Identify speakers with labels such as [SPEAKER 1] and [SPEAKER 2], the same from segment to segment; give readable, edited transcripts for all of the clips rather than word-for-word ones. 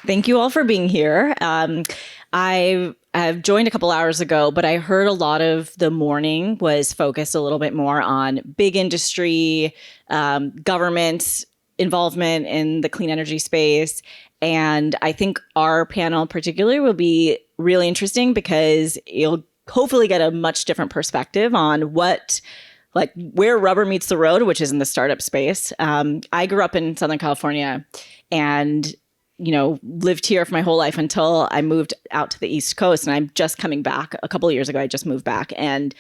[SPEAKER 1] Thank you all for being here. I've joined a couple hours ago, but I heard a lot of the morning was focused a little bit more on big industry, government involvement in the clean energy space. And I think our panel particularly will be really interesting because you'll hopefully get a much different perspective on where rubber meets the road, which is in the startup space. I grew up in Southern California and lived here for my whole life until I moved out to the East Coast. And I'm just coming back a couple of years ago. I just moved back. And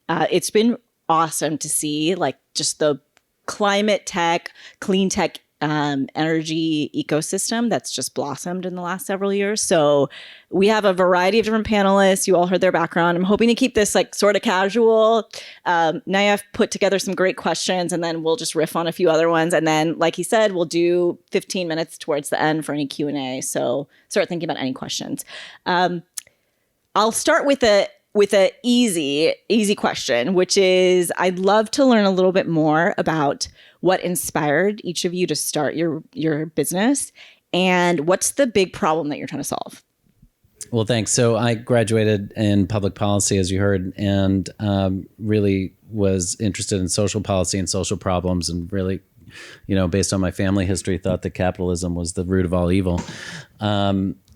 [SPEAKER 1] it's been awesome to see just the climate tech, clean tech energy ecosystem that's just blossomed in the last several years. So we have a variety of different panelists. You all heard their background. I'm hoping to keep this sort of casual. Nayef put together some great questions and then we'll just riff on a few other ones. And then, like he said, we'll do 15 minutes towards the end for any Q&A. So start thinking about any questions. I'll start with a easy question, which is I'd love to learn a little bit more about what inspired each of you to start your business and what's the big problem that you're trying to solve?
[SPEAKER 2] Well, thanks. So I graduated in public policy, as you heard, and really was interested in social policy and social problems, and really, based on my family history, thought that capitalism was the root of all evil.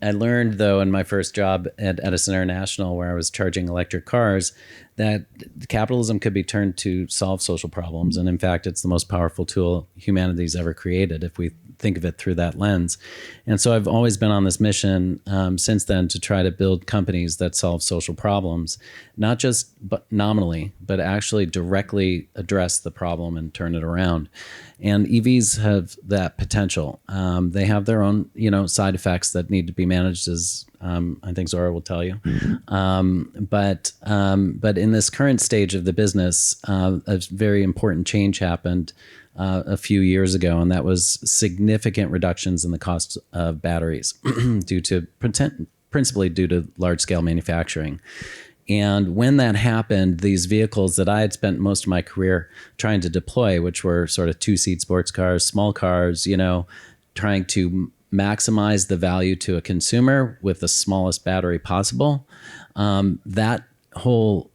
[SPEAKER 2] I learned, though, in my first job at Edison International, where I was charging electric cars, that capitalism could be turned to solve social problems. And in fact, it's the most powerful tool humanity's ever created, if we think of it through that lens. And so I've always been on this mission since then to try to build companies that solve social problems, not just nominally, but actually directly address the problem and turn it around. And EVs have that potential. They have their own, side effects that need to be managed, as I think Zora will tell you. But in this current stage of the business, a very important change happened a few years ago, and that was significant reductions in the cost of batteries principally due to large-scale manufacturing. And when that happened, these vehicles that I had spent most of my career trying to deploy, which were sort of two-seat sports cars, small cars, trying to maximize the value to a consumer with the smallest battery possible, that whole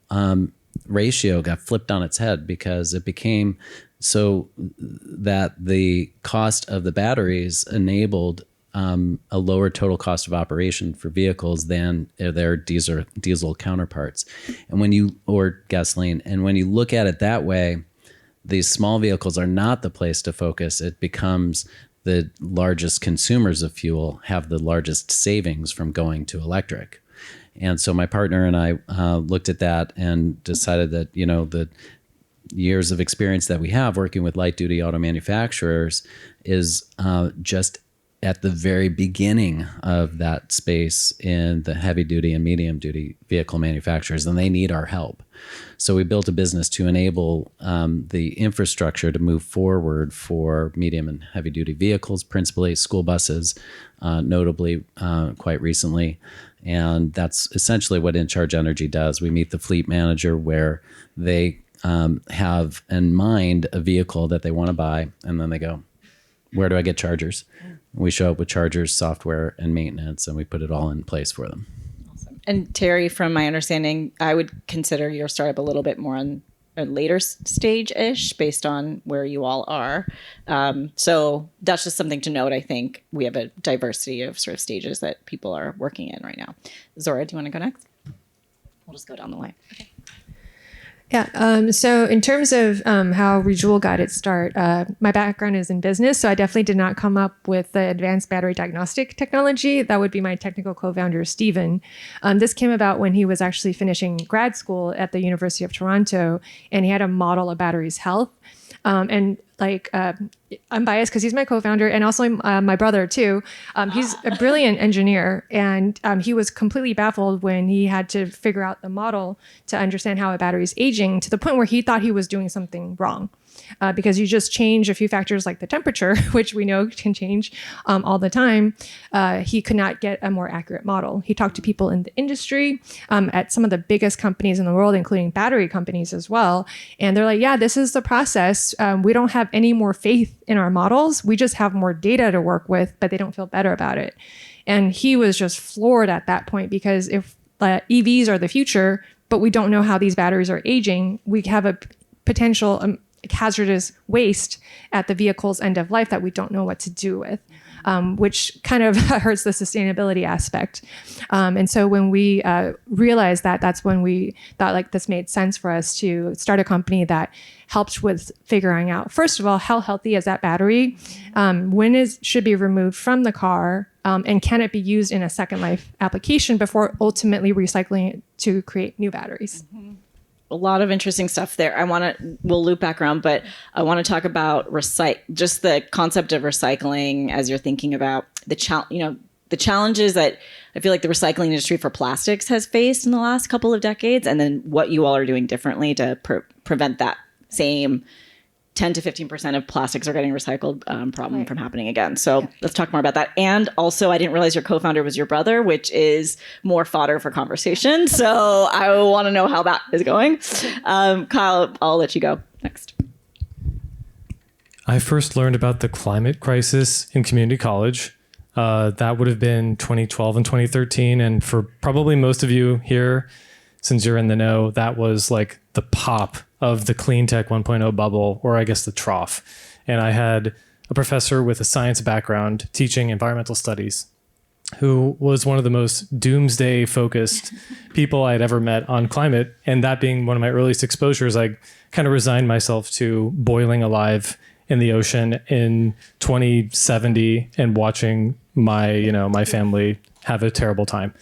[SPEAKER 2] ratio got flipped on its head because it became so that the cost of the batteries enabled a lower total cost of operation for vehicles than their diesel counterparts, or gasoline. And when you look at it that way, these small vehicles are not the place to focus. It becomes the largest consumers of fuel have the largest savings from going to electric. And so my partner and I looked at that and decided that, the years of experience that we have working with light duty auto manufacturers is just at the very beginning of that space in the heavy duty and medium duty vehicle manufacturers, and they need our help. So we built a business to enable the infrastructure to move forward for medium and heavy duty vehicles, principally school buses, notably quite recently. And that's essentially what InCharge Energy does. We meet the fleet manager where they have in mind a vehicle that they want to buy, and then they go, where do I get chargers? We show up with chargers, software, and maintenance, and we put it all in place for them.
[SPEAKER 1] Awesome. And Terry, from my understanding, I would consider your startup a little bit more on a later stage-ish based on where you all are. So that's just something to note. I think we have a diversity of sort of stages that people are working in right now. Zora, do you want to go next? We'll just go down the line. Okay.
[SPEAKER 3] Yeah. So in terms of how ReJoule got its start, my background is in business, so I definitely did not come up with the advanced battery diagnostic technology. That would be my technical co-founder, Stephen. This came about when he was actually finishing grad school at the University of Toronto, and he had a model of batteries' health. I'm biased because he's my co-founder and also my brother too. He's a brilliant engineer, and he was completely baffled when he had to figure out the model to understand how a battery is aging, to the point where he thought he was doing something wrong. Because you just change a few factors like the temperature, which we know can change all the time. He could not get a more accurate model. He talked to people in the industry at some of the biggest companies in the world, including battery companies as well. And they're like, yeah, this is the process. We don't have any more faith in our models. We just have more data to work with, but they don't feel better about it. And he was just floored at that point, because if EVs are the future, but we don't know how these batteries are aging, we have a potential hazardous waste at the vehicle's end of life that we don't know what to do with, which kind of hurts the sustainability aspect. And so when we realized that, that's when we thought like this made sense for us to start a company that helps with figuring out, first of all, how healthy is that battery? When it should be removed from the car? And can it be used in a second life application before ultimately recycling it to create new batteries?
[SPEAKER 1] Mm-hmm. A lot of interesting stuff there. We'll loop back around, but I want to talk about just the concept of recycling as you're thinking about the challenges that I feel like the recycling industry for plastics has faced in the last couple of decades, and then what you all are doing differently to prevent that same 10 to 15% of plastics are getting recycled problem from happening again. So let's talk more about that. And also, I didn't realize your co-founder was your brother, which is more fodder for conversation. So I want to know how that is going. Kyle, I'll let you go next.
[SPEAKER 4] I first learned about the climate crisis in community college. That would have been 2012 and 2013. And for probably most of you here, since you're in the know, that was like the pop of the Cleantech 1.0 bubble, or I guess the trough. And I had a professor with a science background teaching environmental studies, who was one of the most doomsday focused people I had ever met on climate. And that being one of my earliest exposures, I kind of resigned myself to boiling alive in the ocean in 2070 and watching my family have a terrible time.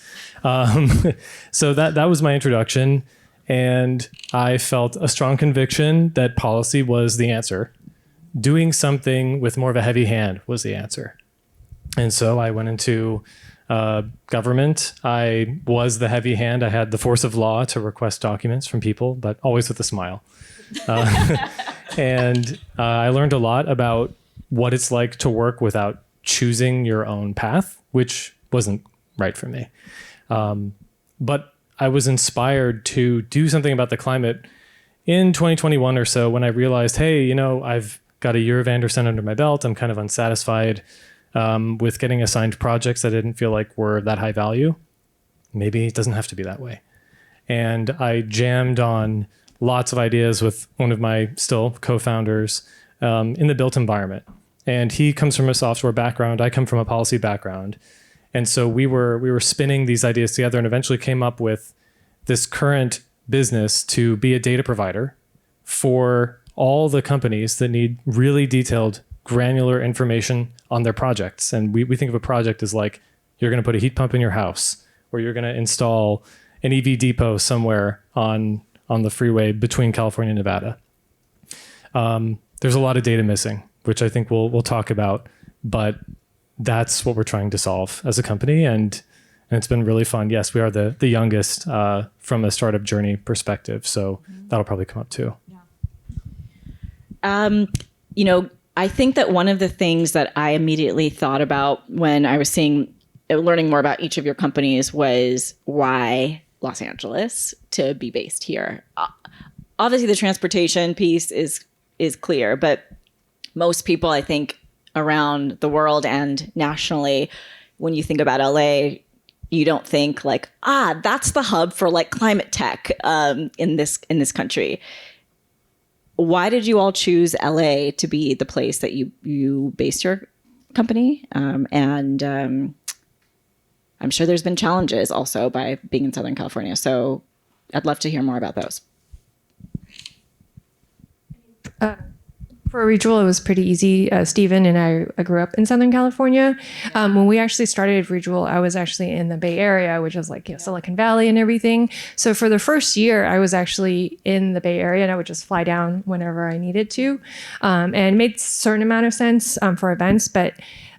[SPEAKER 4] So that was my introduction. And I felt a strong conviction that policy was the answer. Doing something with more of a heavy hand was the answer. And so I went into government. I was the heavy hand. I had the force of law to request documents from people, but always with a smile. And I learned a lot about what it's like to work without choosing your own path, which wasn't right for me. But I was inspired to do something about the climate in 2021 or so, when I realized, hey, I've got a year of Anderson under my belt. I'm kind of unsatisfied with getting assigned projects that I didn't feel like were that high value. Maybe it doesn't have to be that way. And I jammed on lots of ideas with one of my still co-founders in the built environment. And he comes from a software background. I come from a policy background. And so we were spinning these ideas together and eventually came up with this current business to be a data provider for all the companies that need really detailed, granular information on their projects. And we think of a project as like, you're going to put a heat pump in your house, or you're going to install an EV depot somewhere on the freeway between California and Nevada. There's a lot of data missing, which I think we'll talk about, but that's what we're trying to solve as a company. And it's been really fun. Yes, we are the youngest from a startup journey perspective. So that'll probably come up too.
[SPEAKER 1] Yeah. I think that one of the things that I immediately thought about when I was learning more about each of your companies was why Los Angeles to be based here. Obviously, the transportation piece is clear, but most people, I think, around the world and nationally, when you think about LA, you don't think like, that's the hub for like climate tech in this country. Why did you all choose LA to be the place that you based your company? And I'm sure there's been challenges also by being in Southern California. So I'd love to hear more about those.
[SPEAKER 3] For ReJoule, it was pretty easy. Steven and I grew up in Southern California. When we actually started ReJoule, I was actually in the Bay Area, which is like Silicon Valley and everything. So for the first year, I was actually in the Bay Area, and I would just fly down whenever I needed to. And it made a certain amount of sense for events. But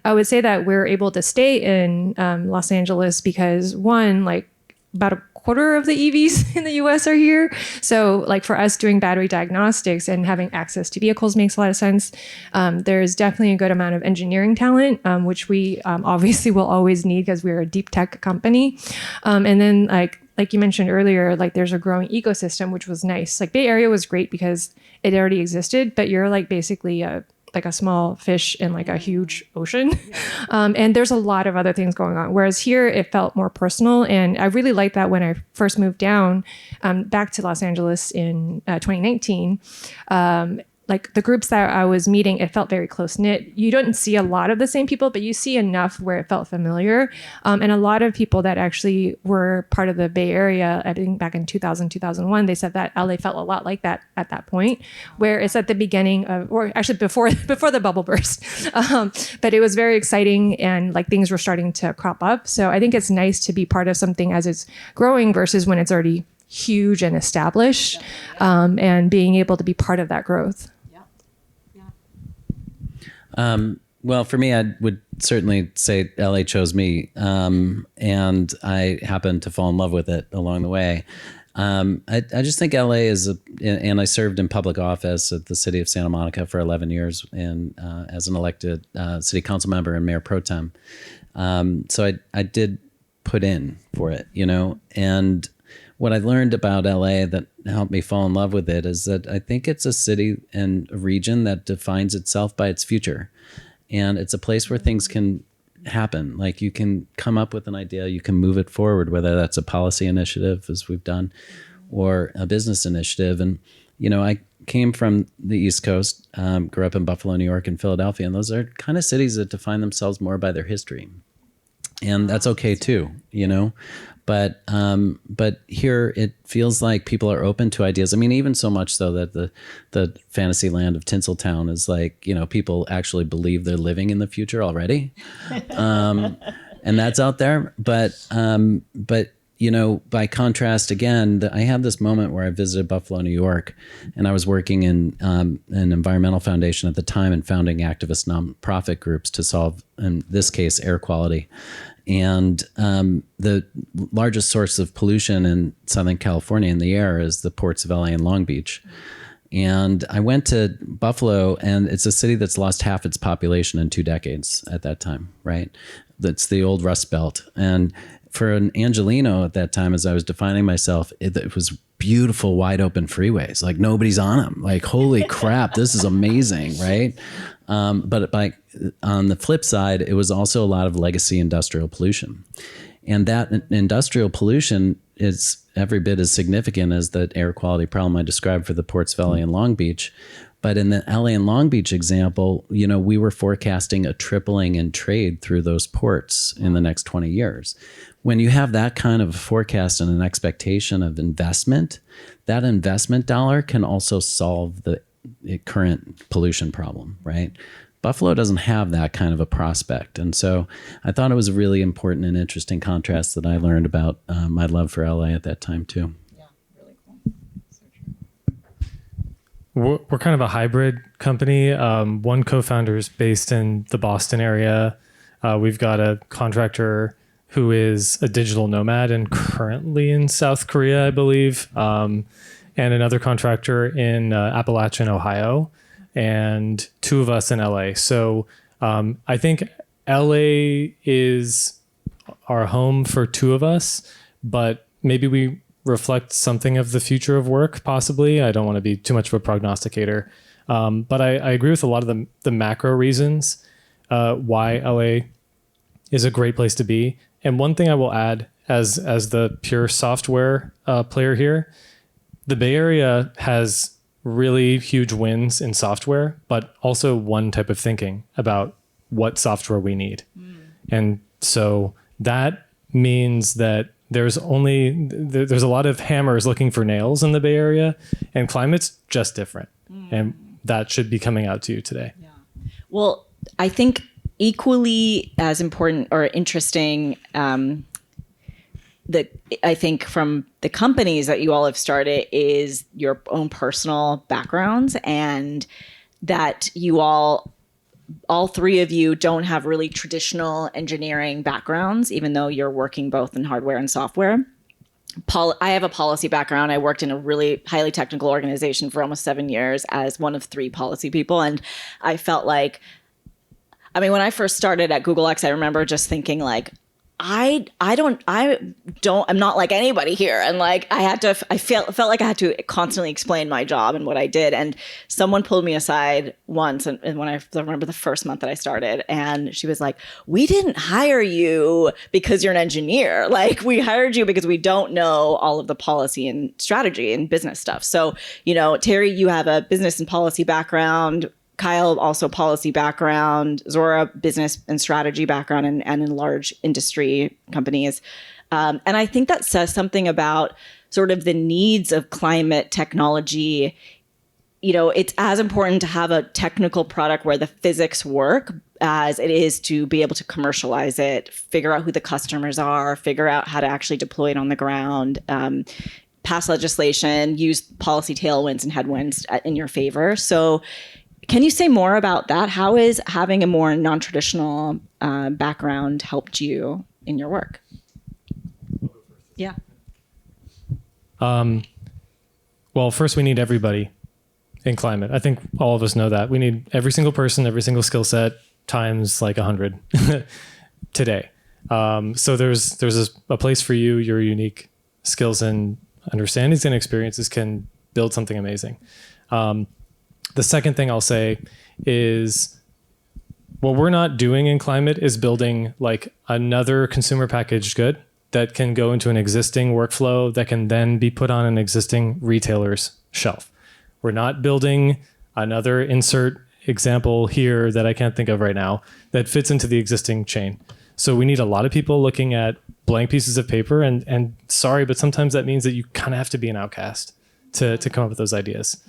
[SPEAKER 3] I would say that we're able to stay in Los Angeles because, one, like about a quarter of the EVs in the US are here. So like for us doing battery diagnostics and having access to vehicles makes a lot of sense. There's definitely a good amount of engineering talent, which we obviously will always need because we're a deep tech company. And then like you mentioned earlier, like there's a growing ecosystem, which was nice. Like Bay Area was great because it already existed, but you're like basically like a small fish in like a huge ocean. And there's a lot of other things going on. Whereas here it felt more personal. And I really liked that when I first moved down back to Los Angeles in 2019. Like the groups that I was meeting, it felt very close knit. You don't see a lot of the same people, but you see enough where it felt familiar. And a lot of people that actually were part of the Bay Area, I think back in 2000, 2001, they said that LA felt a lot like that at that point, where it's at the beginning of, or actually before the bubble burst. But it was very exciting and like things were starting to crop up. So I think it's nice to be part of something as it's growing versus when it's already huge and established, and being able to be part of that growth.
[SPEAKER 2] Well, for me, I would certainly say LA chose me, and I happened to fall in love with it along the way. I just think LA is, and I served in public office at the city of Santa Monica for 11 years and as an elected city council member and mayor pro tem. So I did put in for it, and what I learned about LA that helped me fall in love with it is that I think it's a city and a region that defines itself by its future. And it's a place where things can happen. Like you can come up with an idea, you can move it forward, whether that's a policy initiative, as we've done, or a business initiative. And, I came from the East Coast, grew up in Buffalo, New York, and Philadelphia. And those are kind of cities that define themselves more by their history. And that's okay too, But here it feels like people are open to ideas. I mean, even so much so that the fantasy land of Tinseltown is like, people actually believe they're living in the future already. And that's out there. But by contrast, again, I had this moment where I visited Buffalo, New York, and I was working in an environmental foundation at the time and founding activist nonprofit groups to solve, in this case, air quality. And the largest source of pollution in Southern California in the air is the ports of LA and Long Beach. And I went to Buffalo, and it's a city that's lost half its population in 2 decades at that time, right? That's the old Rust Belt. And for an Angelino at that time, as I was defining myself, it was beautiful, wide open freeways. Like nobody's on them. Like, holy crap, this is amazing, right? But on the flip side, it was also a lot of legacy industrial pollution. And that industrial pollution is every bit as significant as the air quality problem I described for the ports of LA and Long Beach. But in the LA and Long Beach example, we were forecasting a tripling in trade through those ports in the next 20 years. When you have that kind of a forecast and an expectation of investment, that investment dollar can also solve the current pollution problem, right? Buffalo doesn't have that kind of a prospect. And so I thought it was a really important and interesting contrast that I learned about my love for LA at that time too.
[SPEAKER 1] Yeah, really cool. So true.
[SPEAKER 4] We're kind of a hybrid company. One co-founder is based in the Boston area. We've got a contractor who is a digital nomad and currently in South Korea, I believe, and another contractor in Appalachian, Ohio, and 2 of us in LA. So I think LA is our home for 2 of us, but maybe we reflect something of the future of work, possibly. I don't want to be too much of a prognosticator, but I agree with a lot of the macro reasons why LA is a great place to be. And one thing I will add as the pure software player here, the Bay Area has really huge wins in software, but also one type of thinking about what software we need. And so that means that there's a lot of hammers looking for nails in the Bay Area, and climate's just different. And that should be coming out to you today.
[SPEAKER 1] Yeah. Well, I think equally as important or interesting, I think from the companies that you all have started is your own personal backgrounds, and that you all 3 of you don't have really traditional engineering backgrounds, even though you're working both in hardware and software. I have a policy background. I worked in a really highly technical organization for almost 7 years as one of 3 policy people. And I felt like, when I first started at Google X, I remember just thinking like, I'm not like anybody here. And like, I felt like I had to constantly explain my job and what I did. And someone pulled me aside once. And when I remember the first month that I started, and she was like, we didn't hire you because you're an engineer. Like, we hired you because we don't know all of the policy and strategy and business stuff. So, Terry, you have a business and policy background. Kyle, also policy background. Zora, business and strategy background and in large industry companies. And I think that says something about sort of the needs of climate technology. It's as important to have a technical product where the physics work as it is to be able to commercialize it, figure out who the customers are, figure out how to actually deploy it on the ground, pass legislation, use policy tailwinds and headwinds in your favor. So can you say more about that? How is having a more non-traditional background helped you in your work? Yeah.
[SPEAKER 4] Well, first we need everybody in climate. I think all of us know that. We need every single person, every single skill set times like 100 today. So there's a place for you. Your unique skills and understandings and experiences can build something amazing. The second thing I'll say is what we're not doing in climate is building like another consumer packaged good that can go into an existing workflow that can then be put on an existing retailer's shelf. We're not building another insert example here that I can't think of right now that fits into the existing chain. So we need a lot of people looking at blank pieces of paper and sorry, but sometimes that means that you kind of have to be an outcast to come up with those ideas.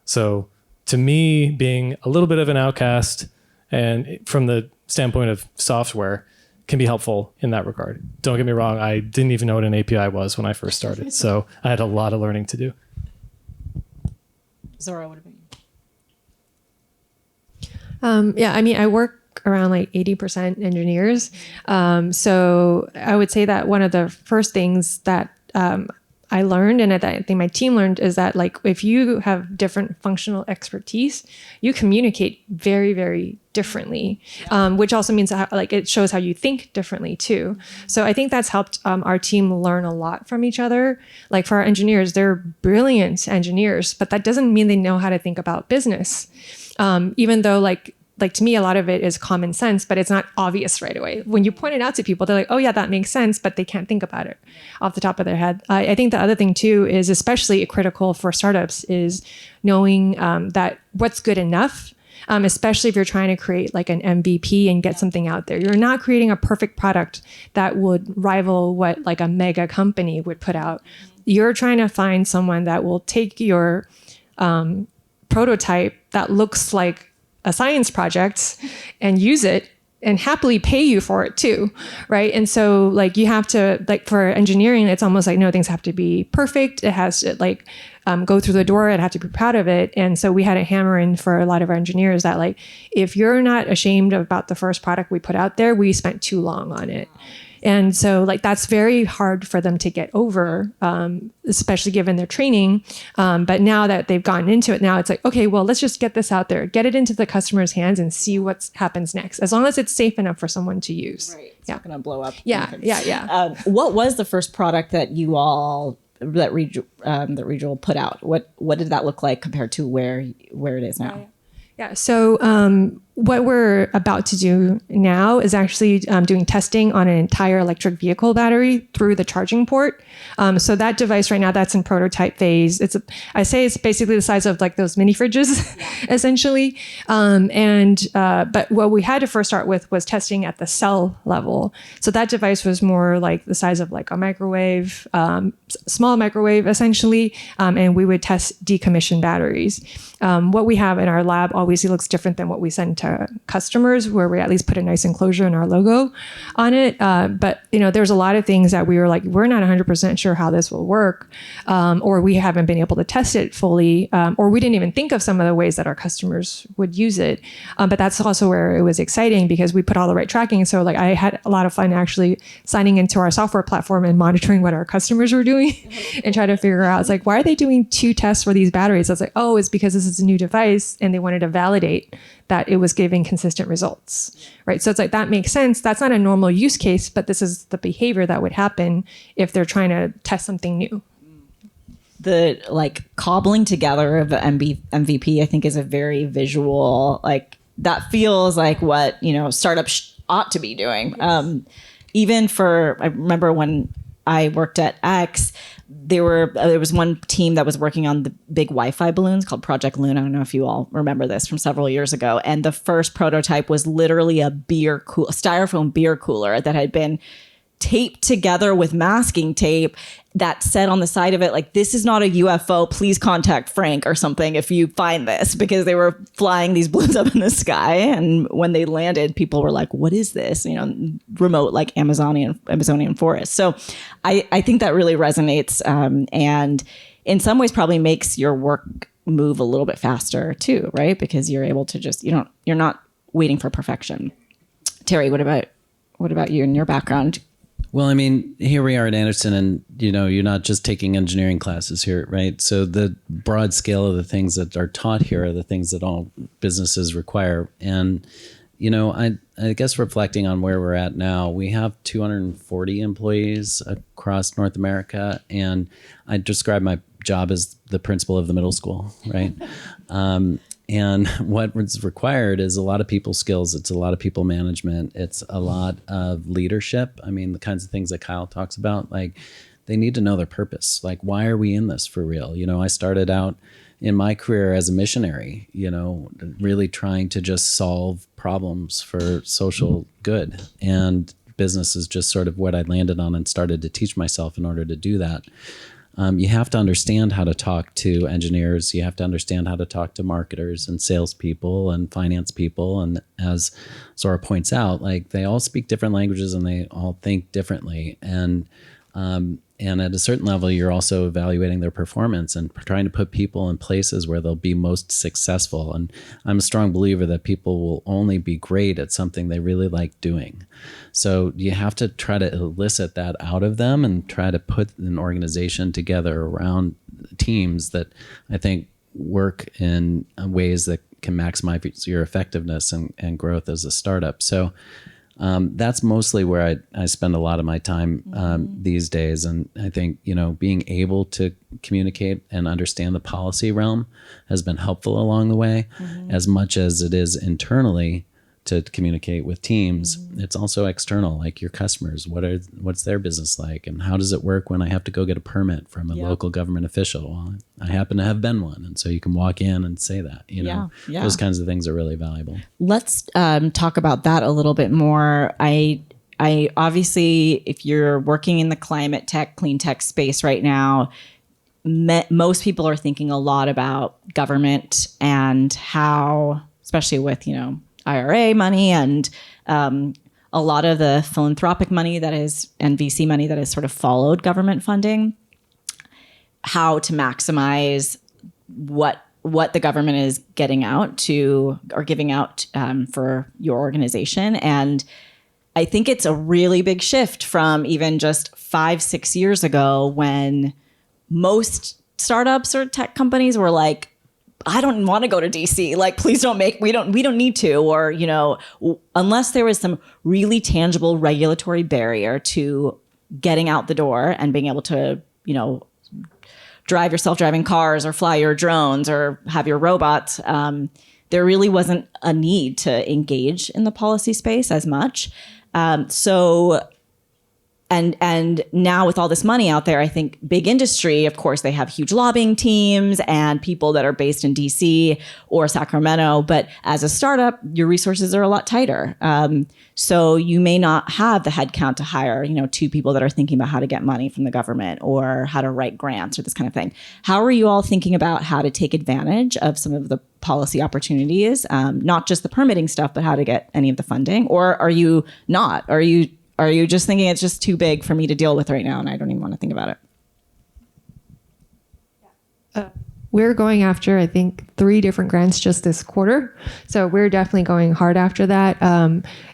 [SPEAKER 4] So to me, being a little bit of an outcast and from the standpoint of software can be helpful in that regard. Don't get me wrong. I didn't even know what an API was when I first started. So I had a lot of learning to do.
[SPEAKER 1] Zora, what about you?
[SPEAKER 3] Yeah, I mean, I work around like 80% engineers. So I would say that one of the first things that I learned, and I think my team learned, is that like if you have different functional expertise, you communicate very, very differently, which also means that, like it shows how you think differently too. So I think that's helped our team learn a lot from each other. Like for our engineers, they're brilliant engineers, but that doesn't mean they know how to think about business. Even though like to me, a lot of it is common sense, but it's not obvious right away. When you point it out to people, they're like, oh yeah, that makes sense, but they can't think about it off the top of their head. I think the other thing too is especially critical for startups is knowing that what's good enough, especially if you're trying to create like an MVP and get something out there. You're not creating a perfect product that would rival what like a mega company would put out. You're trying to find someone that will take your prototype that looks like a science project and use it and happily pay you for it too, right? And so like you have to, like for engineering, it's almost like, no, things have to be perfect. It has to like go through the door. It have to be proud of it. And so we had a hammer in for a lot of our engineers that like, if you're not ashamed about the first product we put out there, we spent too long on it. And so like that's very hard for them to get over, especially given their training. But now that they've gotten into it, now it's like, okay, well, let's just get this out there, get it into the customer's hands and see what happens next, as long as it's safe enough for someone to use.
[SPEAKER 1] Right. It's not going to blow up.
[SPEAKER 3] Yeah.
[SPEAKER 1] What was the first product that you all, that ReJoule put out? What did that look like compared to where it is now?
[SPEAKER 3] Yeah. So what we're about to do now is actually doing testing on an entire electric vehicle battery through the charging port. So that device right now, that's in prototype phase. I say it's basically the size of like those mini fridges, essentially. But what we had to first start with was testing at the cell level. So that device was more like the size of like a microwave, small microwave, essentially. And we would test decommissioned batteries. What we have in our lab obviously looks different than what we send to customers, where we at least put a nice enclosure and our logo on it. But there's a lot of things that we were like, we're not 100% sure how this will work, or we haven't been able to test it fully, or we didn't even think of some of the ways that our customers would use it. But that's also where it was exciting because we put all the right tracking. So like I had a lot of fun actually signing into our software platform and monitoring what our customers were doing and trying to figure out, it's like, why are they doing 2 tests for these batteries? I was like, oh, it's because this is a new device and they wanted to validate that it was giving consistent results, right? So it's like, that makes sense. That's not a normal use case, but this is the behavior that would happen if they're trying to test something new.
[SPEAKER 1] The like cobbling together of the MVP, I think, is a very visual, like that feels like what, startups ought to be doing. Even I remember when I worked at X, there was one team that was working on the big Wi-Fi balloons called Project Luna. I don't know if you all remember this from several years ago. And the first prototype was literally a styrofoam beer cooler that had been taped together with masking tape that said on the side of it, like, this is not a UFO, please contact Frank or something if you find this, because they were flying these balloons up in the sky. And when they landed, people were like, what is this? Remote, like Amazonian forest. So I think that really resonates, and in some ways probably makes your work move a little bit faster too, right? Because you're able to just, you're not waiting for perfection. Terry, what about you and your background?
[SPEAKER 2] Well, I mean, here we are at Edison, and you're not just taking engineering classes here, right? So the broad scale of the things that are taught here are the things that all businesses require. And I guess reflecting on where we're at now, we have 240 employees across North America, and I describe my job as the principal of the middle school, right? And what is required is a lot of people skills. It's a lot of people management. It's a lot of leadership. I mean, the kinds of things that Kyle talks about, like, they need to know their purpose. Like, why are we in this for real? I started out in my career as a missionary, really trying to just solve problems for social good. And business is just sort of what I landed on and started to teach myself in order to do that. You have to understand how to talk to engineers. You have to understand how to talk to marketers and salespeople and finance people. And as Zora points out, like, they all speak different languages and they all think differently. And at a certain level, you're also evaluating their performance and trying to put people in places where they'll be most successful. And I'm a strong believer that people will only be great at something they really like doing. So you have to try to elicit that out of them and try to put an organization together around teams that I think work in ways that can maximize your effectiveness and growth as a startup. So that's mostly where I spend a lot of my time these days. And I think, being able to communicate and understand the policy realm has been helpful along the way, as much as it is internally to communicate with teams. It's also external, like your customers. What's their business like, and how does it work when I have to go get a permit from a local government official? Well, I happen to have been one, and so you can walk in and say that. Those kinds of things are really valuable.
[SPEAKER 1] Let's talk about that a little bit more. I obviously, if you're working in the climate tech, clean tech space right now, most people are thinking a lot about government and how, especially with IRA money and a lot of the philanthropic money and VC money that has sort of followed government funding, how to maximize what the government is getting out to or giving out for your organization. And I think it's a really big shift from even just 5-6 years ago, when most startups or tech companies were like, I don't want to go to DC. Like, please we don't need to, or, unless there was some really tangible regulatory barrier to getting out the door and being able to, drive your self-driving cars or fly your drones or have your robots. There really wasn't a need to engage in the policy space as much. And now with all this money out there, I think big industry, of course, they have huge lobbying teams and people that are based in DC or Sacramento. But as a startup, your resources are a lot tighter. So you may not have the headcount to hire, 2 people that are thinking about how to get money from the government or how to write grants or this kind of thing. How are you all thinking about how to take advantage of some of the policy opportunities, not just the permitting stuff, but how to get any of the funding? Or are you not? Are you just thinking it's just too big for me to deal with right now and I don't even want to think about it?
[SPEAKER 3] we're going after, I think, 3 different grants just this quarter. So we're definitely going hard after that.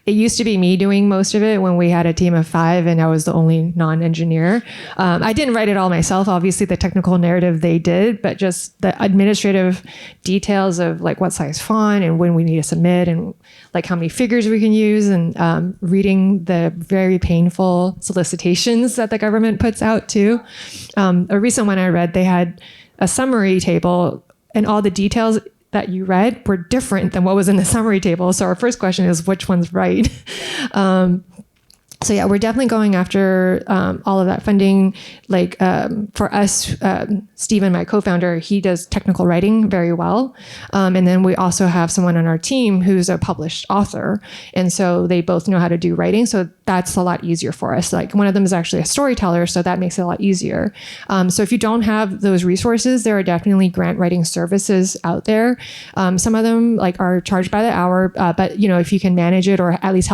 [SPEAKER 3] It used to be me doing most of it when we had a team of 5 and I was the only non-engineer. I didn't write it all myself. Obviously, the technical narrative they did, but just the administrative details of like what size font and when we need to submit and like how many figures we can use, and reading the very painful solicitations that the government puts out too. A recent one I read, they had a summary table and all the details that you read were different than what was in the summary table. So our first question is, which one's right? So yeah, we're definitely going after all of that funding. Like for us, Steven, my co-founder, he does technical writing very well. And then we also have someone on our team who's a published author. And so they both know how to do writing. So that's a lot easier for us. Like one of them is actually a storyteller, so that makes it a lot easier. So if you don't have those resources, there are definitely grant writing services out there. Some of them like are charged by the hour, but if you can manage it or at least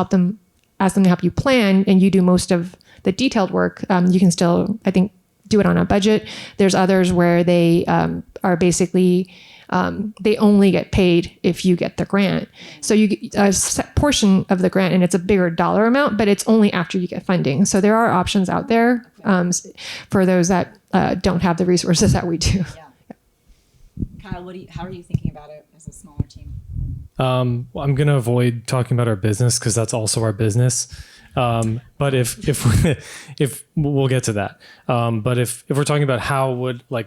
[SPEAKER 3] ask them to help you plan, and you do most of the detailed work, you can still, I think, do it on a budget. There's others where they are basically, they only get paid if you get the grant. So you get a set portion of the grant and it's a bigger dollar amount, but it's only after you get funding. So there are options out there for those that don't have the resources that we do.
[SPEAKER 1] Yeah. Kyle, how are you thinking about it as a smaller team?
[SPEAKER 4] I'm going to avoid talking about our business because that's also our business. But if we'll get to that. But if we're talking about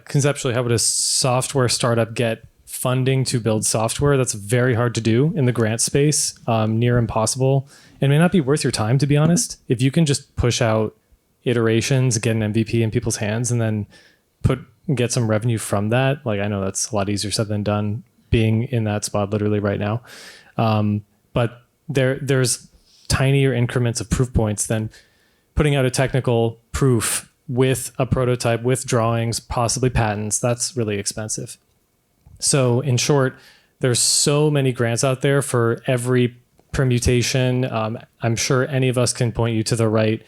[SPEAKER 4] conceptually, how would a software startup get funding to build software? That's very hard to do in the grant space, near impossible. It may not be worth your time, to be honest. If you can just push out iterations, get an MVP in people's hands, and then get some revenue from that. Like I know that's a lot easier said than done, being in that spot literally right now. But there's tinier increments of proof points than putting out a technical proof with a prototype, with drawings, possibly patents. That's really expensive. So in short, there's so many grants out there for every permutation. I'm sure any of us can point you to the right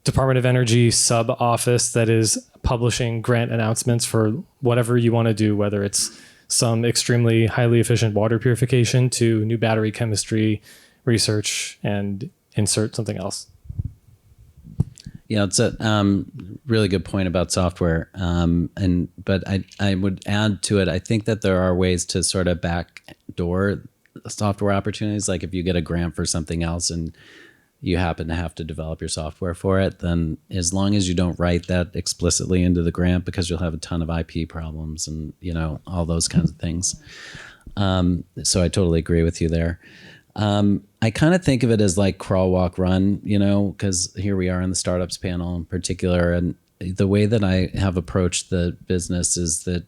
[SPEAKER 4] Department of Energy sub office that is publishing grant announcements for whatever you want to do, whether it's some extremely highly efficient water purification to new battery chemistry research, and insert something else.
[SPEAKER 2] Yeah, it's a really good point about software. But I would add to it, I think that there are ways to sort of backdoor software opportunities. Like if you get a grant for something else and you happen to have to develop your software for it, then as long as you don't write that explicitly into the grant, because you'll have a ton of IP problems and, all those kinds of things. So I totally agree with you there. I kind of think of it as like crawl, walk, run, because here we are in the startups panel in particular. And the way that I have approached the business is that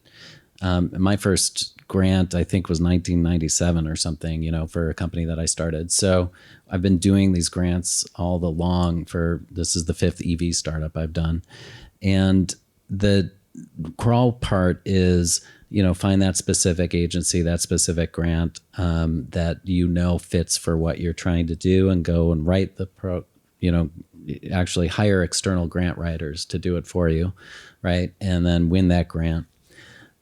[SPEAKER 2] my first grant, I think, was 1997 or something, for a company that I started. So I've been doing these grants all along this is the 5th EV startup I've done. And the crawl part is, find that specific agency, that specific grant that fits for what you're trying to do, and go and write actually hire external grant writers to do it for you, right? And then win that grant.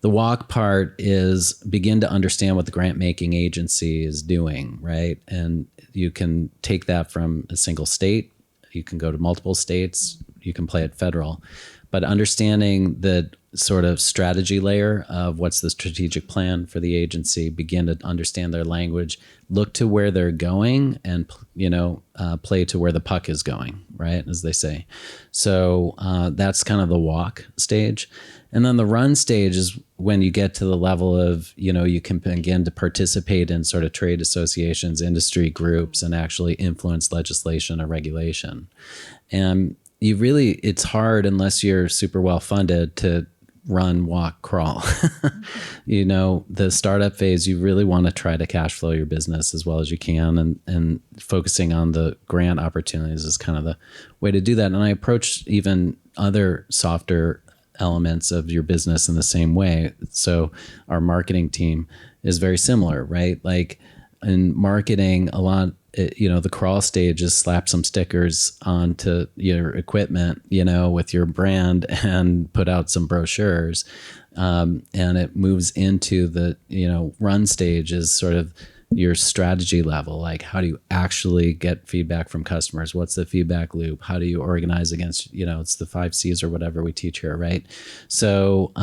[SPEAKER 2] The walk part is begin to understand what the grant making agency is doing, right? And you can take that from a single state, you can go to multiple states, you can play it federal. But understanding the sort of strategy layer of what's the strategic plan for the agency, begin to understand their language, look to where they're going, and play to where the puck is going, right, as they say. So that's kind of the walk stage. And then the run stage is when you get to the level of, you can begin to participate in sort of trade associations, industry groups, and actually influence legislation or regulation. And it's hard unless you're super well funded to run, walk, crawl. The startup phase, you really want to try to cash flow your business as well as you can, and focusing on the grant opportunities is kind of the way to do that. And I approach even other softer elements of your business in the same way. So our marketing team is very similar, right? Like in marketing, a lot the crawl stage is slap some stickers onto your equipment, with your brand and put out some brochures. And it moves into the, run stage is sort of your strategy level. Like, how do you actually get feedback from customers? What's the feedback loop? How do you organize against, it's the 5 C's or whatever we teach here, right? So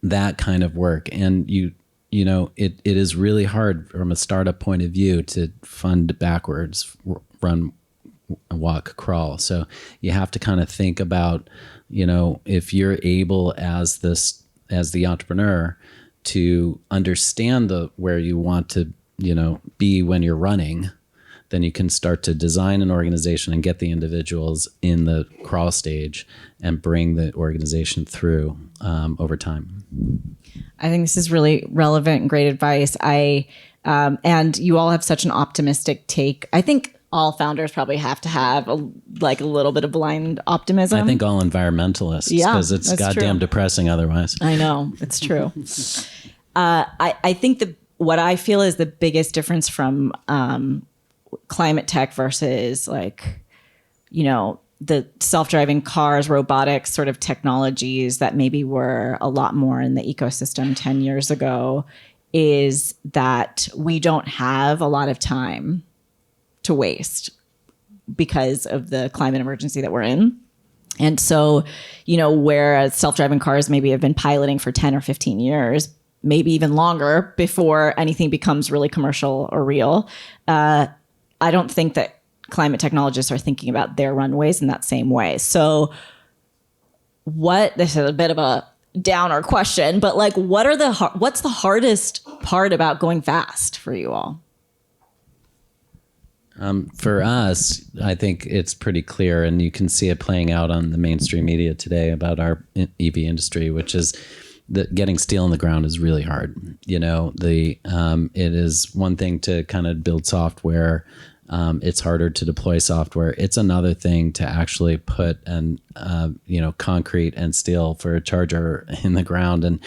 [SPEAKER 2] that kind of work. And it is really hard from a startup point of view to fund backwards, run, walk, crawl. So you have to kind of think about, if you're able as the entrepreneur to understand where you want to, be when you're running, then you can start to design an organization and get the individuals in the crawl stage and bring the organization through over time.
[SPEAKER 1] I think this is really relevant and great advice. And you all have such an optimistic take. I think all founders probably have to have a little bit of blind optimism.
[SPEAKER 2] I think all environmentalists, because it's goddamn depressing otherwise.
[SPEAKER 1] I know, it's true. I think what I feel is the biggest difference from climate tech versus the self-driving cars, robotics sort of technologies that maybe were a lot more in the ecosystem 10 years ago is that we don't have a lot of time to waste because of the climate emergency that we're in. And so, whereas self-driving cars maybe have been piloting for 10 or 15 years, maybe even longer before anything becomes really commercial or real, I don't think that climate technologists are thinking about their runways in that same way. So this is a bit of a downer question, but what's the hardest part about going fast for you all?
[SPEAKER 2] For us, I think it's pretty clear, and you can see it playing out on the mainstream media today about our EV industry, which is that getting steel in the ground is really hard. It is one thing to kind of build software. It's harder to deploy software. It's another thing to actually put concrete and steel for a charger in the ground. And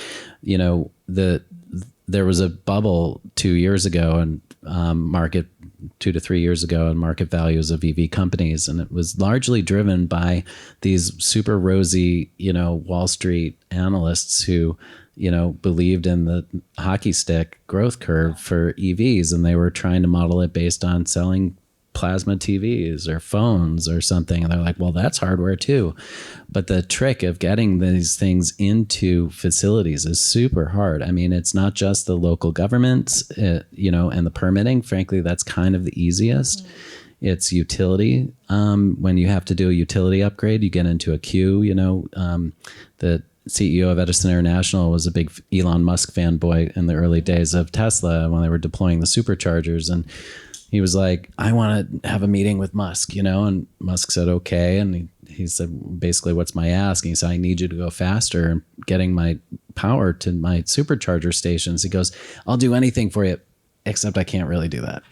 [SPEAKER 2] there was a bubble 2 years ago and 2 to 3 years ago in market values of EV companies. And it was largely driven by these super rosy, Wall Street analysts who, believed in the hockey stick growth curve for EVs. And they were trying to model it based on selling plasma TVs or phones or something. And they're like, well, that's hardware too. But the trick of getting these things into facilities is super hard. I mean, it's not just the local governments, and the permitting. Frankly, that's kind of the easiest. It's utility. When you have to do a utility upgrade, you get into a queue. The CEO of Edison International was a big Elon Musk fanboy in the early days of Tesla when they were deploying the superchargers. And he was like, I want to have a meeting with Musk, and Musk said, okay. And he said, basically, what's my ask? And he said, I need you to go faster in getting my power to my supercharger stations. He goes, I'll do anything for you, except I can't really do that.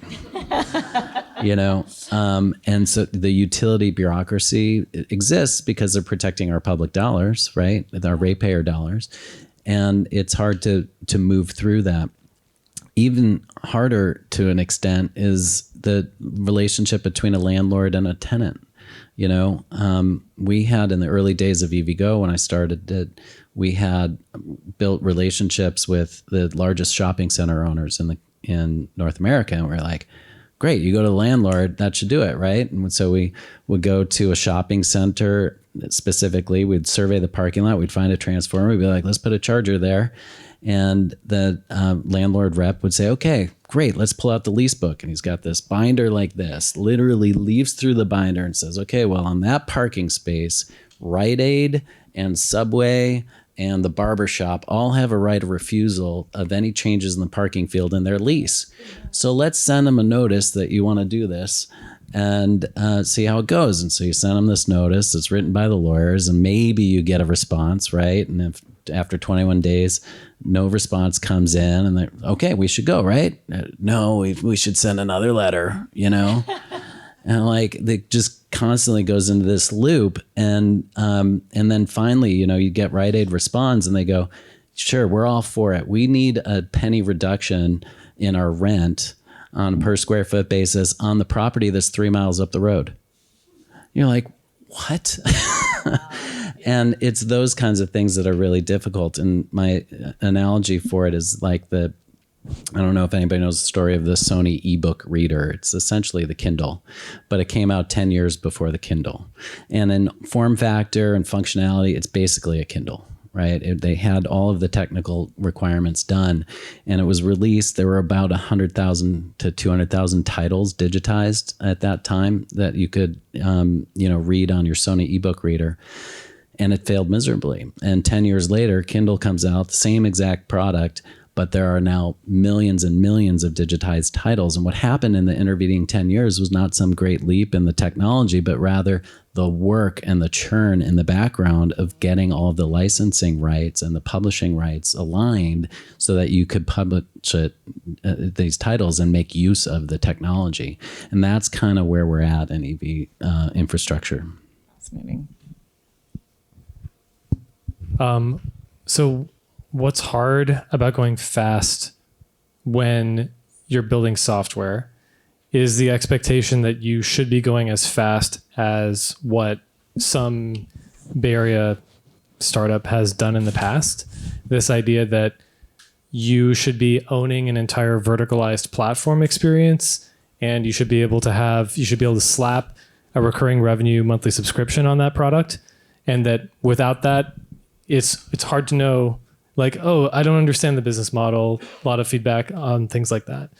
[SPEAKER 2] And so the utility bureaucracy exists because they're protecting our public dollars, right? Our ratepayer dollars. And it's hard to move through that. Even harder to an extent is the relationship between a landlord and a tenant. We had in the early days of EVgo, when I started, we had built relationships with the largest shopping center owners in North America. And we're like, great, you go to the landlord, that should do it, right? And so we would go to a shopping center specifically, we'd survey the parking lot, we'd find a transformer, we'd be like, let's put a charger there. And the landlord rep would say, okay, great, let's pull out the lease book. And he's got this binder like this, literally leaves through the binder and says, okay, well, on that parking space, Rite Aid and Subway and the barber shop all have a right of refusal of any changes in the parking field in their lease. So let's send them a notice that you want to do this and see how it goes. And so you send them this notice. It's written by the lawyers, and maybe you get a response, right? And if after 21 days, no response comes in, and they're, okay, we should go, right? No, we should send another letter, And it just constantly goes into this loop. And then finally, you get Rite Aid responds and they go, sure, we're all for it. We need a penny reduction in our rent on a per square foot basis on the property that's 3 miles up the road. You're like, what? And it's those kinds of things that are really difficult. And my analogy for it is like I don't know if anybody knows the story of the Sony ebook reader. It's essentially the Kindle, but it came out 10 years before the Kindle. And in form factor and functionality, it's basically a Kindle, right? They had all of the technical requirements done, and it was released. There were about 100,000 to 200,000 titles digitized at that time that you could, read on your Sony ebook reader. And it failed miserably. And 10 years later, Kindle comes out, the same exact product, but there are now millions and millions of digitized titles. And what happened in the intervening 10 years was not some great leap in the technology, but rather the work and the churn in the background of getting all of the licensing rights and the publishing rights aligned so that you could publish these titles and make use of the technology. And that's kind of where we're at in EV infrastructure.
[SPEAKER 1] Fascinating.
[SPEAKER 4] So what's hard about going fast when you're building software is the expectation that you should be going as fast as what some Bay Area startup has done in the past. This idea that you should be owning an entire verticalized platform experience, and you should be able to slap a recurring revenue monthly subscription on that product. And that without that, it's hard to know, like, oh, I don't understand the business model. A lot of feedback on things like that.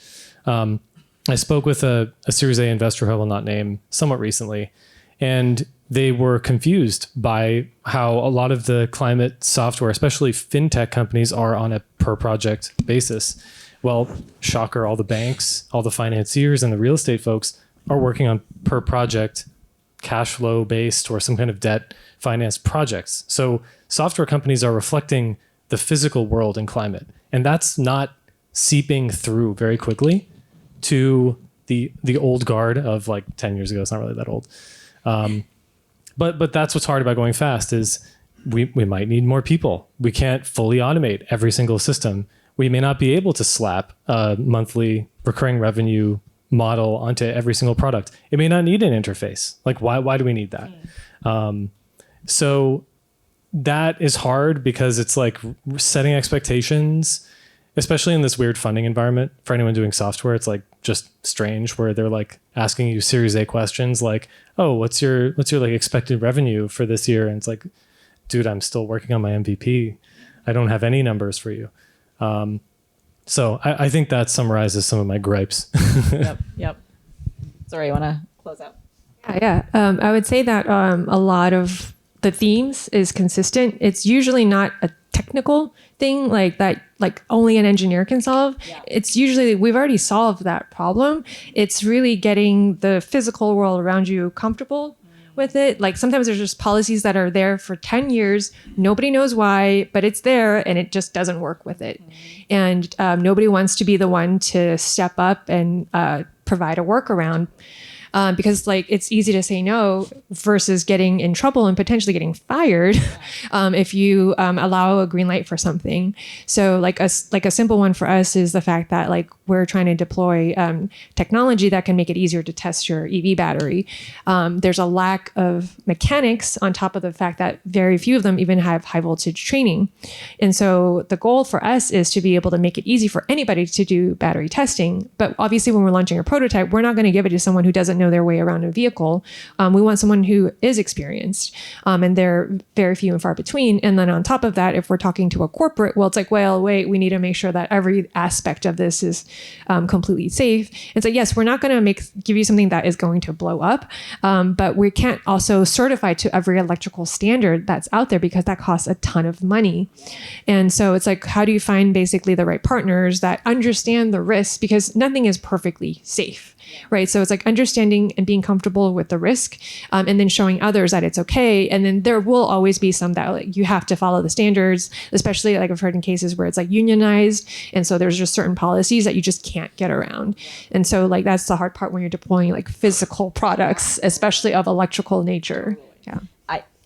[SPEAKER 4] I spoke with a Series A investor who I will not name somewhat recently, and they were confused by how a lot of the climate software, especially fintech companies, are on a per project basis. Well, shocker, all the banks, all the financiers, and the real estate folks are working on per project cash flow based or some kind of debt finance projects. So software companies are reflecting the physical world in climate, and that's not seeping through very quickly to the old guard of like 10 years ago. It's not really that old. But that's what's hard about going fast is we might need more people. We can't fully automate every single system. We may not be able to slap a monthly recurring revenue model onto every single product. It may not need an interface. Like why do we need that? So that is hard because it's like setting expectations, especially in this weird funding environment for anyone doing software. It's like just strange where they're like asking you Series A questions like, oh, what's your like expected revenue for this year? And it's like, dude, I'm still working on my MVP. I don't have any numbers for you. So I think that summarizes some of my gripes.
[SPEAKER 1] Yep. Sorry, you want to close out?
[SPEAKER 3] Yeah. I would say that a lot of the themes is consistent. It's usually not a technical thing like that, like only an engineer can solve. Yeah. It's usually we've already solved that problem. It's really getting the physical world around you comfortable with it. Like sometimes there's just policies that are there for 10 years. Nobody knows why, but it's there and it just doesn't work with it. And nobody wants to be the one to step up and provide a workaround. Because like it's easy to say no versus getting in trouble and potentially getting fired if you allow a green light for something. So like a simple one for us is the fact that like we're trying to deploy technology that can make it easier to test your EV battery. There's a lack of mechanics on top of the fact that very few of them even have high voltage training. And so the goal for us is to be able to make it easy for anybody to do battery testing. But obviously when we're launching a prototype, we're not going to give it to someone who doesn't know their way around a vehicle. We want someone who is experienced, and they're very few and far between. And then on top of that, if we're talking to a corporate, well, it's like, well, wait, we need to make sure that every aspect of this is completely safe. And so, yes, we're not going to give you something that is going to blow up, but we can't also certify to every electrical standard that's out there because that costs a ton of money. And so it's like, how do you find basically the right partners that understand the risks? Because nothing is perfectly safe. Right. So it's like understanding and being comfortable with the risk and then showing others that it's OK. And then there will always be some that like, you have to follow the standards, especially like I've heard in cases where it's like unionized. And so there's just certain policies that you just can't get around. And so like that's the hard part when you're deploying like physical products, especially of electrical nature. Yeah.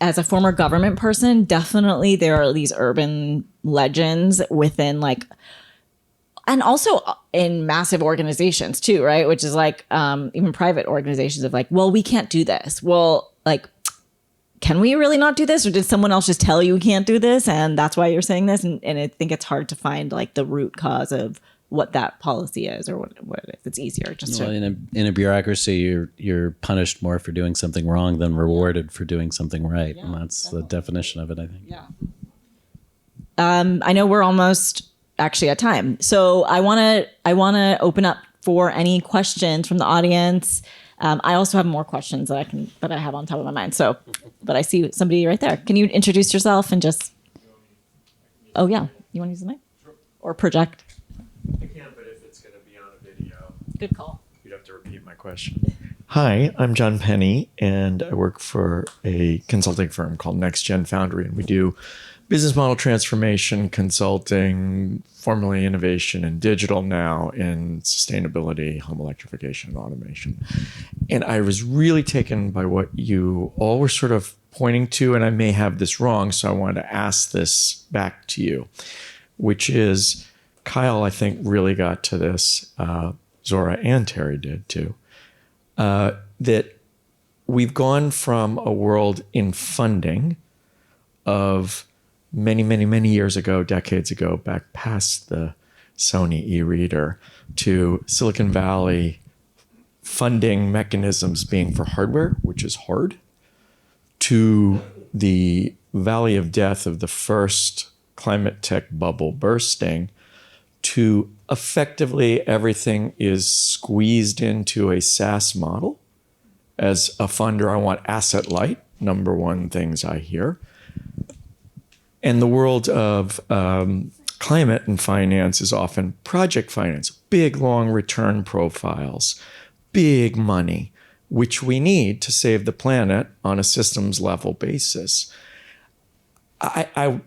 [SPEAKER 1] As a former government person, definitely there are these urban legends within like And also in massive organizations too, right? Which is like even private organizations of like, well, we can't do this. Well, like, can we really not do this? Or did someone else just tell you we can't do this? And that's why you're saying this? And I think it's hard to find like the root cause of what that policy is or what it is. It's easier just to...
[SPEAKER 2] In a bureaucracy, you're punished more for doing something wrong than rewarded for doing something right. And that's the definition of it, I think.
[SPEAKER 1] Yeah. I know we're almost actually at time. So I want to open up for any questions from the audience. I also have more questions that I have on top of my mind. So, but I see somebody right there. Can you introduce yourself and just... Oh yeah. You want to use the mic?
[SPEAKER 5] Sure.
[SPEAKER 1] Or project?
[SPEAKER 5] I can, but if it's going to be on a video,
[SPEAKER 1] Good call.
[SPEAKER 5] you'd have to repeat my question. Hi, I'm John Penny, and I work for a consulting firm called Next Gen Foundry, and we do business model transformation consulting, formerly innovation and digital, now in sustainability, home electrification, and automation. And I was really taken by what you all were sort of pointing to, and I may have this wrong, so I wanted to ask this back to you, which is, Kyle, I think, really got to this, Zora and Terry did too, that we've gone from a world in funding of many years ago, decades ago, back past the Sony e-reader, to Silicon Valley funding mechanisms being for hardware, which is hard, to the valley of death of the first climate tech bubble bursting, to effectively everything is squeezed into a SaaS model. As a funder, I want asset light, number one things I hear. And the world of climate and finance is often project finance, big, long return profiles, big money, which we need to save the planet on a systems level basis.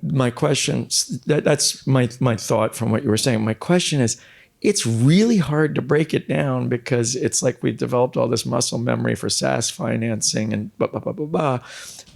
[SPEAKER 5] My question, that's my thought from what you were saying. My question is, it's really hard to break it down because it's like we've developed all this muscle memory for SaaS financing and blah, blah, blah, blah, blah.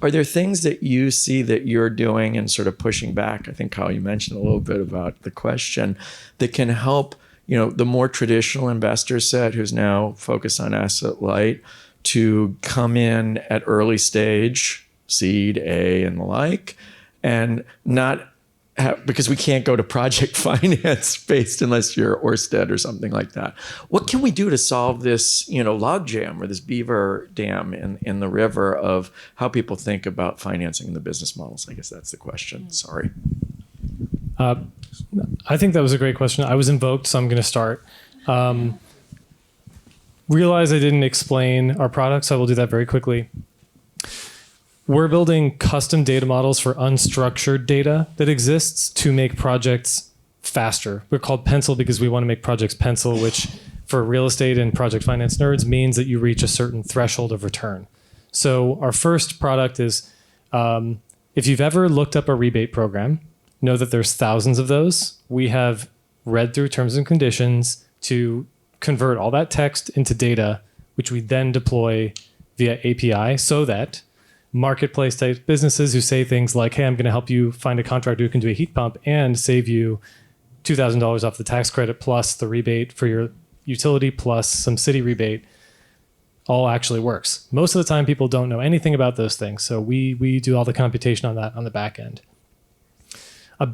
[SPEAKER 5] Are there things that you see that you're doing and sort of pushing back? I think, Kyle, you mentioned a little bit about the question that can help, the more traditional investor set who's now focused on asset light to come in at early stage, seed, A, and the like, and not have, because we can't go to project finance based unless you're Ørsted or something like that. What can we do to solve this, log jam or this beaver dam in the river of how people think about financing the business models? I guess that's the question. Sorry.
[SPEAKER 4] I think that was a great question. I was invoked, so I'm going to start. Realize I didn't explain our products. I will do that very quickly. We're building custom data models for unstructured data that exists to make projects faster. We're called Pencil because we want to make projects pencil, which for real estate and project finance nerds means that you reach a certain threshold of return. So our first product is, if you've ever looked up a rebate program, know that there's thousands of those. We have read through terms and conditions to convert all that text into data, which we then deploy via API so that marketplace type businesses who say things like, hey, I'm going to help you find a contractor who can do a heat pump and save you $2,000 off the tax credit plus the rebate for your utility plus some city rebate, all actually works. Most of the time, people don't know anything about those things. So we do all the computation on that on the back end. A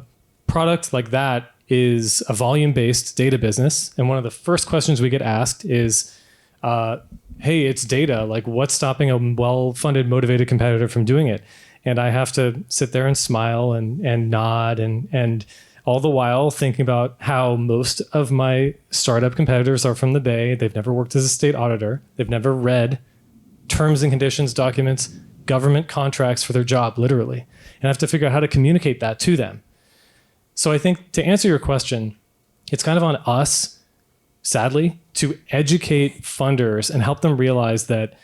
[SPEAKER 4] product like that is a volume-based data business. And one of the first questions we get asked is, hey, it's data. Like, what's stopping a well-funded, motivated competitor from doing it? And I have to sit there and smile and nod and all the while thinking about how most of my startup competitors are from the Bay. They've never worked as a state auditor. They've never read terms and conditions documents, government contracts for their job, literally. And I have to figure out how to communicate that to them. So I think to answer your question, it's kind of on us, sadly, to educate funders and help them realize that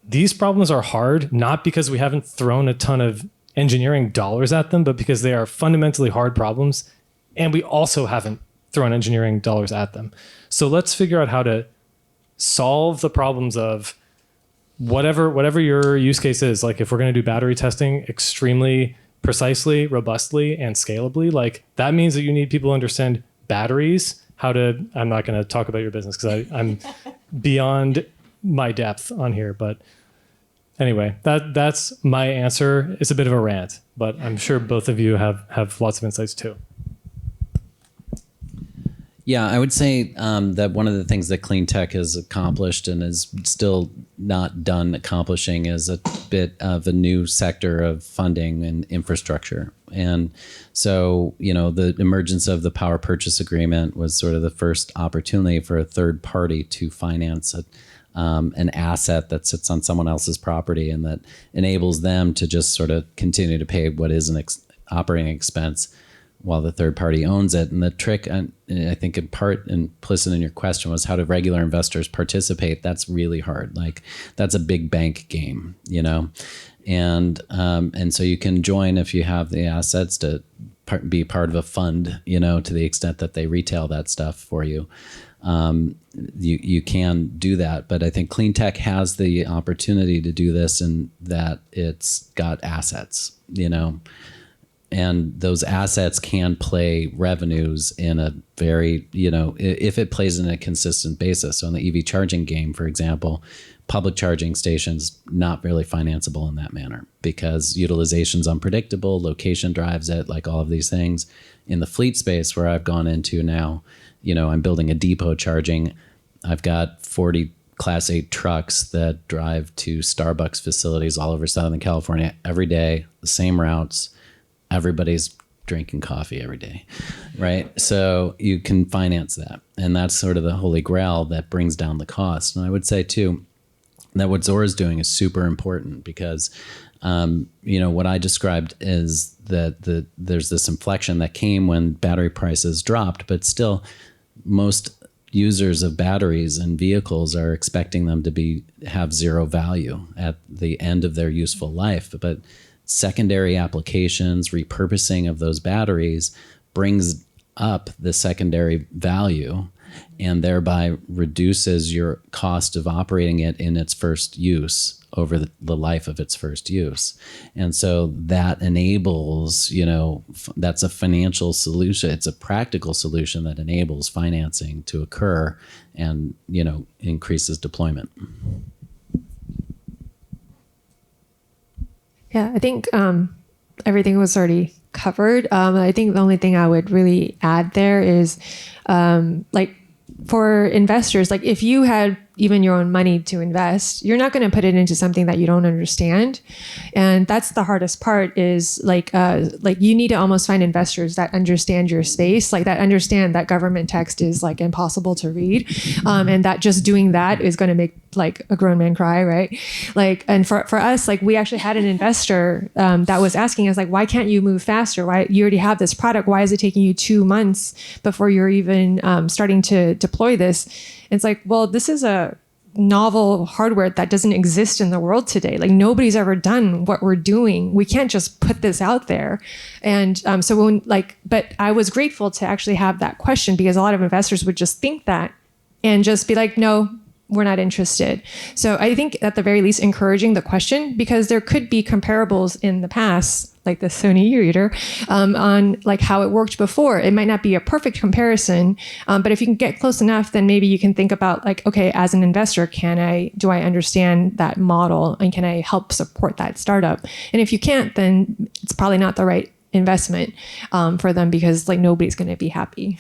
[SPEAKER 4] these problems are hard, not because we haven't thrown a ton of engineering dollars at them, but because they are fundamentally hard problems. And we also haven't thrown engineering dollars at them. So let's figure out how to solve the problems of whatever your use case is. Like if we're going to do battery testing extremely precisely, robustly, and scalably, like that means that you need people who understand batteries, I'm not going to talk about your business because I'm beyond my depth on here. But anyway, that's my answer. It's a bit of a rant, but I'm sure both of you have lots of insights too.
[SPEAKER 2] Yeah, I would say that one of the things that Cleantech has accomplished and is still not done accomplishing is a bit of a new sector of funding and infrastructure. And so, the emergence of the power purchase agreement was sort of the first opportunity for a third party to finance an asset that sits on someone else's property and that enables them to just sort of continue to pay what is an operating expense while the third party owns it. And the trick, and I think in part implicit in your question, was how do regular investors participate? That's really hard. Like that's a big bank game, and so you can join if you have the assets to be part of a fund, to the extent that they retail that stuff for you. You can do that, but I think Cleantech has the opportunity to do this in that it's got assets, and those assets can play revenues in a very, if it plays in a consistent basis. So in the EV charging game, for example, public charging stations, not really financeable in that manner because utilization's unpredictable, location drives it, like all of these things. In the fleet space where I've gone into now, I'm building a depot charging. I've got 40 Class 8 trucks that drive to Starbucks facilities all over Southern California every day, the same routes. Everybody's drinking coffee every day, right? So you can finance that. And that's sort of the holy grail that brings down the cost. And I would say, too, that what Zora's doing is super important because, what I described is that there's this inflection that came when battery prices dropped, but still most users of batteries and vehicles are expecting them to have zero value at the end of their useful life. But secondary applications, repurposing of those batteries brings up the secondary value and thereby reduces your cost of operating it in its first use over the life of its first use. And so that enables, that's a financial solution. It's a practical solution that enables financing to occur and, increases deployment.
[SPEAKER 3] Yeah, I think everything was already covered. I think the only thing I would really add there is for investors, like if you had even your own money to invest, you're not going to put it into something that you don't understand. And that's the hardest part is like you need to almost find investors that understand your space, like that understand that government text is like impossible to read. And that just doing that is going to make like a grown man cry, right? Like, and for us, like we actually had an investor that was asking us like, why can't you move faster? Why you already have this product? Why is it taking you 2 months before you're even starting to deploy this? It's like, well, this is a novel hardware that doesn't exist in the world today. Like nobody's ever done what we're doing. We can't just put this out there. And but I was grateful to actually have that question because a lot of investors would just think that and just be like, no, we're not interested. So I think at the very least encouraging the question because there could be comparables in the past, like the Sony e-reader, on like how it worked before. It might not be a perfect comparison, but if you can get close enough, then maybe you can think about like, okay, as an investor, do I understand that model and can I help support that startup? And if you can't, then it's probably not the right investment for them because like nobody's going to be happy.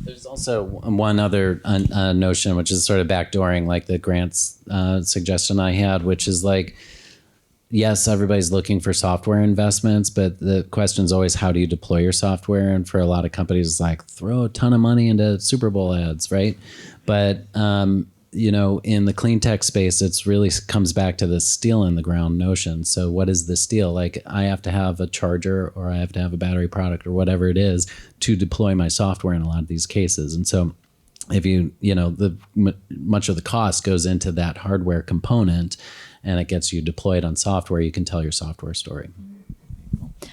[SPEAKER 2] There's also one other notion, which is sort of backdooring like the grants suggestion I had, which is like, yes, everybody's looking for software investments, but the question is always how do you deploy your software? And for a lot of companies, it's like throw a ton of money into Super Bowl ads, right? But in the clean tech space, it's really comes back to the steel in the ground notion. So what is the steel? Like I have to have a charger or I have to have a battery product or whatever it is to deploy my software in a lot of these cases. And so if much of the cost goes into that hardware component and it gets you deployed on software, you can tell your software story.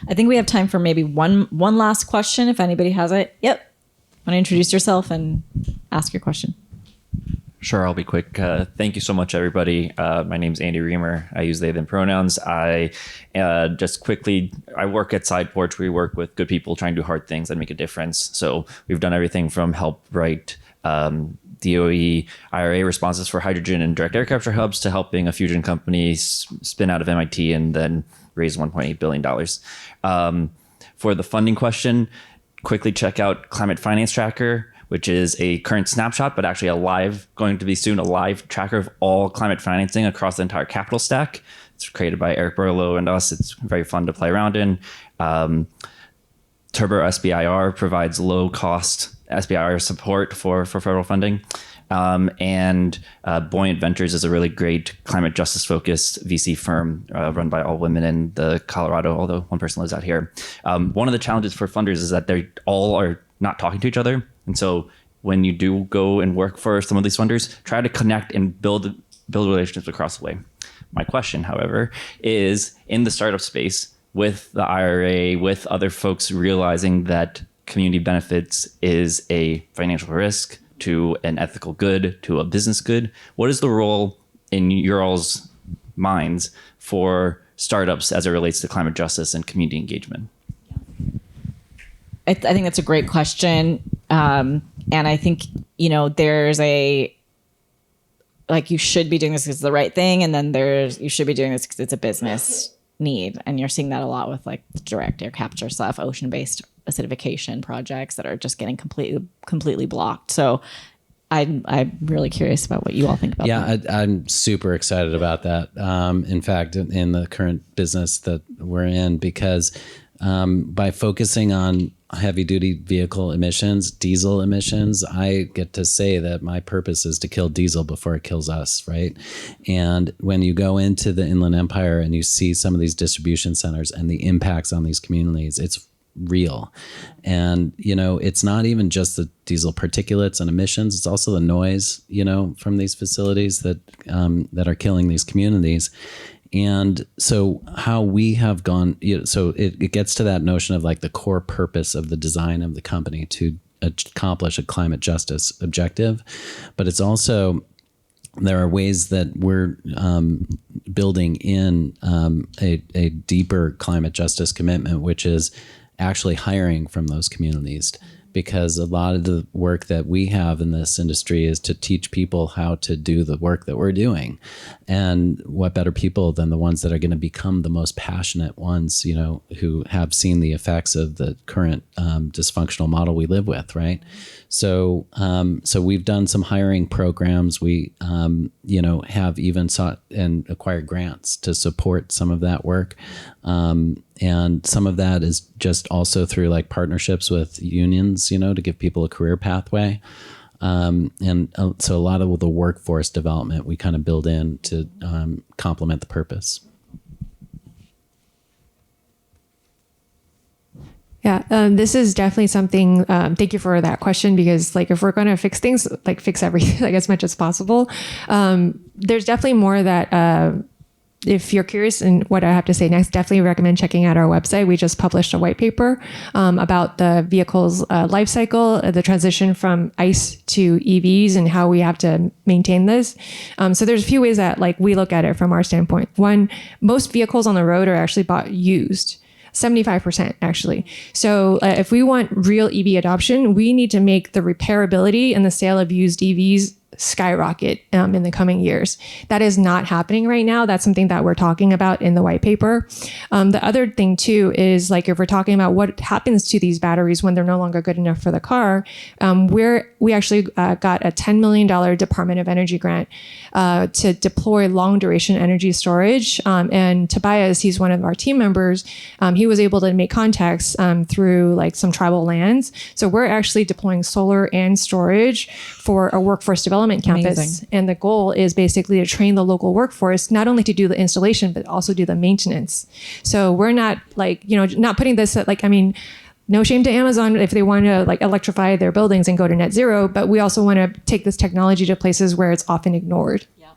[SPEAKER 1] I think we have time for maybe one last question if anybody has it. Yep. Want to introduce yourself and ask your question?
[SPEAKER 6] Sure, I'll be quick. Thank you so much, everybody. My name's Andy Reamer. I use they, them pronouns. I work at Side Porch. We work with good people trying to do hard things that make a difference. So we've done everything from help write DOE IRA responses for hydrogen and direct air capture hubs to helping a fusion company spin out of MIT and then raise $1.8 billion. For the funding question, quickly check out Climate Finance Tracker, which is a current snapshot, but actually going to be soon a live tracker of all climate financing across the entire capital stack. It's created by Eric Burlow and us. It's very fun to play around in. Turbo SBIR provides low cost SBIR support for federal funding. And Buoyant Ventures is a really great climate justice focused VC firm run by all women in the Colorado, although one person lives out here. One of the challenges for funders is that they all are not talking to each other. And so when you do go and work for some of these funders, try to connect and build relationships across the way. My question, however, is in the startup space with the IRA, with other folks realizing that community benefits is a financial risk to an ethical good, to a business good, what is the role in your all's minds for startups as it relates to climate justice and community engagement?
[SPEAKER 1] I think that's a great question. And I think, there's you should be doing this because it's the right thing. And then you should be doing this because it's a business need. And you're seeing that a lot with direct air capture stuff, ocean-based acidification projects that are just getting completely blocked. So I'm really curious about what you all think about that.
[SPEAKER 2] Yeah, I'm super excited about that. In fact, in the current business that we're in, because by focusing on heavy duty vehicle emissions, diesel emissions, I get to say that my purpose is to kill diesel before it kills us, right? And when you go into the Inland Empire and you see some of these distribution centers and the impacts on these communities, it's real. And, it's not even just the diesel particulates and emissions, it's also the noise, from these facilities that are killing these communities. And so how we have gone, so it gets to that notion of the core purpose of the design of the company to accomplish a climate justice objective. But it's also, there are ways that we're building in a deeper climate justice commitment, which is actually hiring from those communities. Because a lot of the work that we have in this industry is to teach people how to do the work that we're doing. And what better people than the ones that are going to become the most passionate ones, who have seen the effects of the current dysfunctional model we live with, right? So we've done some hiring programs. We, have even sought and acquired grants to support some of that work. And some of that is just also through partnerships with unions, to give people a career pathway. So a lot of the workforce development we kind of build in to complement the purpose.
[SPEAKER 3] Yeah, this is definitely something, thank you for that question, because if we're going to fix things, fix everything as much as possible. There's definitely more that, if you're curious in what I have to say next, definitely recommend checking out our website. We just published a white paper about the vehicle's life cycle, the transition from ICE to EVs and how we have to maintain this. So there's a few ways that we look at it from our standpoint. One, most vehicles on the road are actually bought used. 75% actually. So if we want real EV adoption, we need to make the repairability and the sale of used EVs skyrocket in the coming years. That is not happening right now. That's something that we're talking about in the white paper. The other thing too is if we're talking about what happens to these batteries when they're no longer good enough for the car, we actually got a $10 million Department of Energy grant to deploy long duration energy storage. And Tobias, he's one of our team members. He was able to make contacts through some tribal lands. So we're actually deploying solar and storage for a workforce development campus. Amazing. And the goal is basically to train the local workforce, not only to do the installation, but also do the maintenance. So we're not not putting this no shame to Amazon if they want to electrify their buildings and go to net zero, but we also want to take this technology to places where it's often ignored.
[SPEAKER 1] Yeah.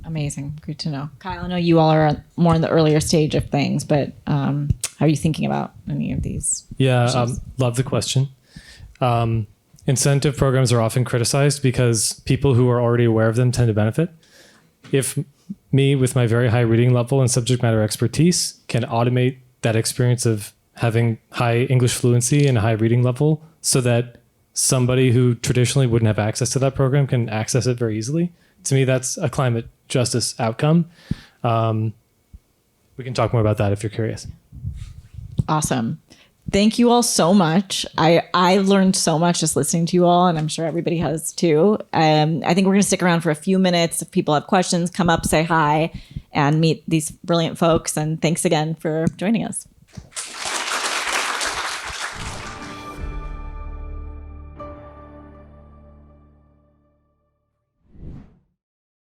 [SPEAKER 1] Amazing. Good to know. Kyle, I know you all are more in the earlier stage of things, but how are you thinking about any of these?
[SPEAKER 4] Yeah, love the question. incentive programs are often criticized because people who are already aware of them tend to benefit. If me, with my very high reading level and subject matter expertise, can automate that experience of having high English fluency and a high reading level so that somebody who traditionally wouldn't have access to that program can access it very easily, to me, that's a climate justice outcome. We can talk more about that if you're curious.
[SPEAKER 1] Awesome. Thank you all so much. I learned so much just listening to you all, and I'm sure everybody has too. I think we're going to stick around for a few minutes. If people have questions, come up, say hi, and meet these brilliant folks. And thanks again for joining us.